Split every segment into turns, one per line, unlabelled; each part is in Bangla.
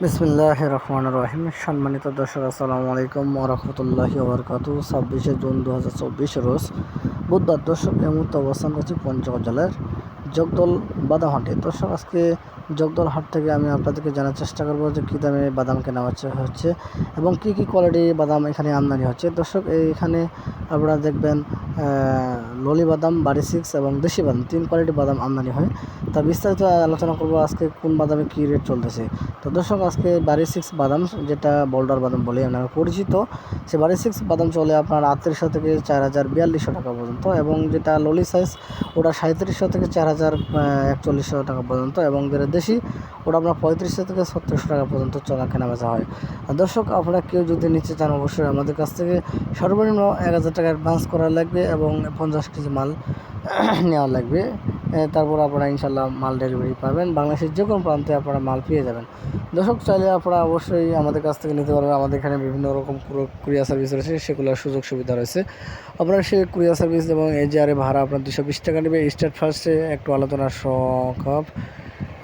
বিসমিল্লাহির রহমানির রহিম। সম্মানিত দর্শক, আসসালামু আলাইকুম ওয়া রাহমাতুল্লাহি ওয়া বারাকাতুহু। 26শে জুন 2024 রোজ বুধবার। দর্শক, এই মুহূর্তে অবস্থান করছি পঞ্চগড় জেলার জগদল বাদাম হাটে। দর্শক, আজকে জগদল হাট থেকে আমি আপনাদেরকে জানার চেষ্টা করবো যে কী দামে বাদাম কেনা হচ্ছে এবং কী কোয়ালিটি বাদাম এখানে আমদানি হচ্ছে। দর্শক, এইখানে আপনারা দেখবেন ললি বাদাম, বাড়ি 6 এবং দেশি বাদাম 3 কোয়ালিটি বাদাম আমদানি হয়। তা বিস্তারিত আলোচনা করবো আজকে কোন বাদামে কী রেট চলতেছে। তো দর্শক, আজকে বাড়ি 6 বাদাম, যেটা বোল্ডার বাদাম বলে নামে পরিচিত, সে বাড়ি 6 বাদাম চলে আপনার 3800 থেকে 4042 টাকা পর্যন্ত, এবং যেটা ললি সাইজ ওটা 3700 থেকে 4041 টাকা পর্যন্ত, এবং যেটা দেশি ওটা আপনার 3500 থেকে 3600 টাকা পর্যন্ত কেনা বেচা হয়। আর দর্শক, আপনারা কেউ যদি নিতে চান অবশ্যই আমাদের কাছ থেকে সর্বনিম্ন 1000 টাকা অ্যাডভান্স করা লাগবে এবং 50 কেজি মাল নেওয়া লাগবে। তারপর আপনারা ইনশাল্লাহ মাল ডেলিভারি পাবেন। বাংলাদেশের যে কোনো প্রান্তে আপনারা মাল পেয়ে যাবেন। দর্শক, চাইলে আপনারা অবশ্যই আমাদের কাছ থেকে নিতে পারবেন। আমাদের এখানে বিভিন্ন রকম কুরিয়ার সার্ভিস রয়েছে, সেগুলোর সুযোগ সুবিধা রয়েছে। আপনারা সেই কুরিয়ার সার্ভিস এবং এজিআরে ভাড়া আপনার 220 টাকা নেবে। স্টেট ফার্স্টে একটু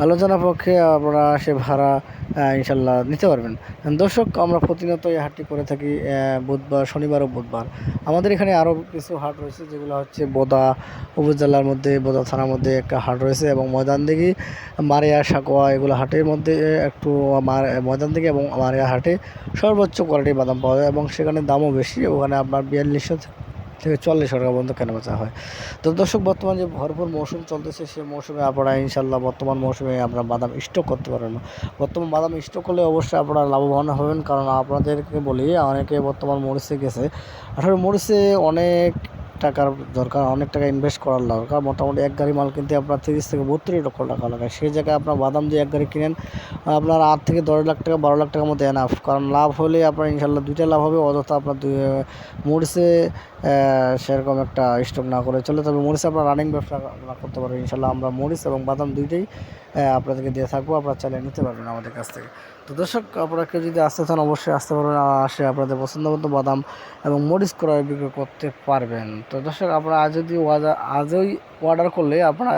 আলোচনা পক্ষে আপনারা সে ভাড়া ইনশাল্লাহ নিতে পারবেন। দর্শক, আমরা প্রতিনিয়ত এই হাটটি করে থাকি বুধবার, শনিবার ও বুধবার। আমাদের এখানে আরও কিছু হাট রয়েছে, যেগুলো হচ্ছে বোদা উপজেলার মধ্যে, বোদা থানার মধ্যে একটা হাট রয়েছে, এবং ময়দানদিঘি, মারিয়া, সাকোয়া, এগুলো হাটের মধ্যে একটু ময়দানদিঘি এবং মারিয়া হাটে সর্বোচ্চ কোয়ালিটির বাদাম পাওয়া যায়, এবং সেখানে দামও বেশি। ওখানে আপনার 4200 থেকে 4400 টাকা পর্যন্ত কেনাবেচা হয়। তো দর্শক, বর্তমান যে ভরপুর মৌসুম চলতেছে, সেই মৌসুমে আপনারা ইনশাল্লাহ বর্তমান মৌসুমে আপনারা বাদাম স্টক করতে পারবেন। বর্তমান বাদাম স্টক করলে অবশ্যই আপনারা লাভবান হবেন, কারণ আপনাদেরকে বলি অনেকে বর্তমান মরিচে গেছে। আসলে মরিচে অনেক টাকার দরকার, অনেক টাকা ইনভেস্ট করার দরকার। মোটামুটি এক গাড়ি মাল কিনতে আপনার 30 থেকে 32 লক্ষ টাকা লাগে। সেই জায়গায় আপনার বাদাম দিয়ে এক গাড়ি কিনেন, আপনার 8 থেকে 10 লাখ টাকা, 12 লাখ টাকার মধ্যে এনাফ। কারণ লাভ হলে আপনার ইনশাল্লাহ 2টা লাভ হবে, অযথা আপনার মরিচে সেরকম একটা স্টক না করে চলে। তবে মরিচ আপনার রানিং ব্যবসা করতে পারবেন ইনশাল্লাহ। আমরা মরিচ এবং বাদাম দুইটাই আপনাদেরকে দিয়ে থাকবো, আপনারা চাইলে নিতে পারবেন আমাদের কাছ থেকে। তো দর্শক, আপনারা কেউ যদি আসতে চান অবশ্যই আসতে পারবেন, আসে আপনাদের পছন্দ মতো বাদাম এবং মরিচ ক্রয় বিক্রয় করতে পারবেন। তো দর্শক, আপনারা আজই অর্ডার করলে আপনারা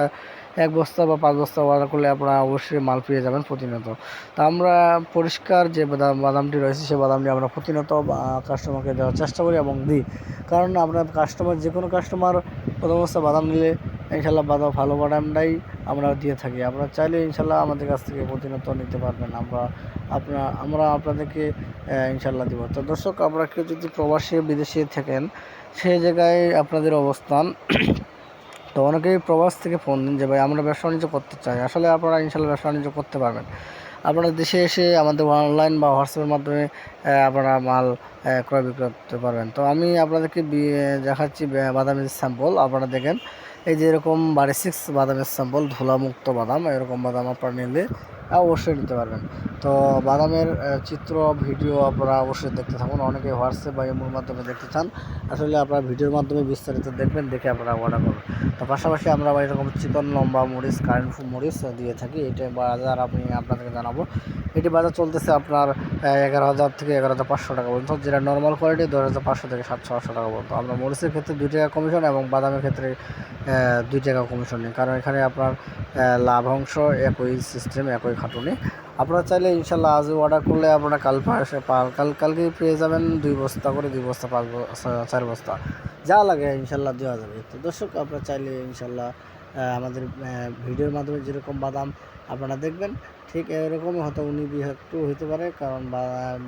1 বস্তা বা 5 বস্তা অর্ডার করলে আপনারা অবশ্যই মাল পেয়ে যাবেন প্রতিনিয়ত। তা আমরা পরিষ্কার যে বাদামটি রয়েছে, সেই বাদামটি আমরা প্রতিনিয়ত কাস্টমারকে দেওয়ার চেষ্টা করি এবং দিই। কারণ আপনার যে কোনো কাস্টমার প্রথম অবস্থা বাদাম নিলে ইনশাল্লাহ ভালো বাদামটাই আমরা দিয়ে থাকি। আপনারা চাইলে ইনশাল্লাহ আমাদের কাছ থেকে প্রতিনিয়ত নিতে পারবেন। আমরা আপনাদেরকে ইনশাল্লাহ দিব। তো দর্শক, আপনারা কেউ যদি প্রবাসী বিদেশে থাকেন, সেই জায়গায় আপনাদের অবস্থান, তো অনেকেই প্রবাস থেকে ফোন দিন যে ভাই আমরা ব্যবসা বাণিজ্য করতে চাই। আসলে আপনারা ইনশাল্লাহ ব্যবসা বাণিজ্য করতে পারবেন। আপনারা দেশে এসে আমাদের অনলাইন বা হোয়াটসঅ্যাপের মাধ্যমে আপনারা মাল ক্রয় বিক্রয় করতে পারবেন। তো আমি আপনাদেরকে দেখাচ্ছি বাদামের স্যাম্পল। আপনারা দেখেন, এই যে এরকম বাড়ি 6 বাদামের স্যাম্পল, ধুলামুক্ত বাদাম। এরকম বাদাম আপনারা নিলে অবশ্যই নিতে পারবেন। তো বাদামের চিত্র, ভিডিও আপনারা অবশ্যই দেখতে থাকুন। অনেকে হোয়াটসঅ্যাপ বা ইমোর মাধ্যমে দেখতে চান, আসলে আপনারা ভিডিওর মাধ্যমে বিস্তারিত দেখবেন, দেখে আপনারা অর্ডার করবেন। তো পাশাপাশি আমরা এরকম চিকন লম্বা মরিচ, কারেন্ট মরিচ দিয়ে থাকি। এটা বাজার আমি আপনাদেরকে জানাবো। এটি বাজার চলতেছে আপনার 11,000 থেকে 11,500 টাকা পর্যন্ত, যেটা নর্মাল কোয়ালিটি 10,500 থেকে 700-800 টাকা পর্যন্ত। আমরা মরিচের ক্ষেত্রে 2 টাকা কমিশন এবং বাদামের ক্ষেত্রে 2 টাকা কমিশন নিই, কারণ এখানে আপনার লাভাংশ একই সিস্টেম, একই খাটুনি। আপনারা চাইলে ইনশাল্লাহ আজও অর্ডার করলে আপনারা কালকেই পেয়ে যাবেন 2 বস্তা করে, 2 বস্তা, 5 বস্তা, 4 বস্তা, যা লাগে ইনশাল্লাহ দেওয়া যাবে। তো দর্শক, আপনারা চাইলে ইনশাল্লাহ আমাদের ভিডিওর মাধ্যমে যেরকম বাদাম আপনারা দেখবেন, ঠিক এরকম হয়তো একটু হতে পারে, কারণ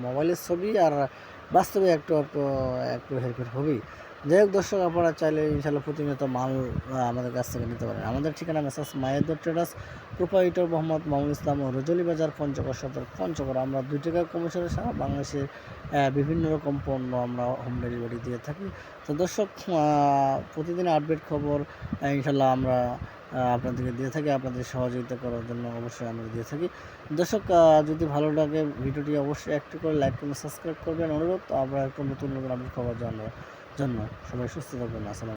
মোবাইলের ছবি আর বাস্তবে একটু হেরফের হবেই। যাই হোক দর্শক, আপনারা চাইলে ইনশাল্লাহ প্রতিনিয়ত মাল আমাদের কাছ থেকে নিতে পারেন। আমাদের ঠিকানা মেসাজ মায়েদর ট্রেডার্স, প্রোপাইটর মোহাম্মদ মামুনুল ইসলাম ও রজলি বাজার, পঞ্চগড় সদর, পঞ্চগড়। আমরা 2 টাকা কমিশনের সারা বাংলাদেশের বিভিন্ন রকম পণ্য আমরা হোম ডেলিভারি দিয়ে থাকি। তো দর্শক, প্রতিদিন আপডেট খবর ইনশাল্লাহ আমরা আপনাদেরকে দিয়ে থাকি, আপনাদের সহযোগিতা করার জন্য অবশ্যই আমরা দিয়ে থাকি। দর্শক, যদি ভালো লাগে ভিডিওটি অবশ্যই একটু করে লাইক করবেন, সাবস্ক্রাইব করবেন অনুরোধ। আমরা একটু নতুন আপডেট খবর জানার জন্য সবাই সুস্থ থাকবেন। আসসালাম।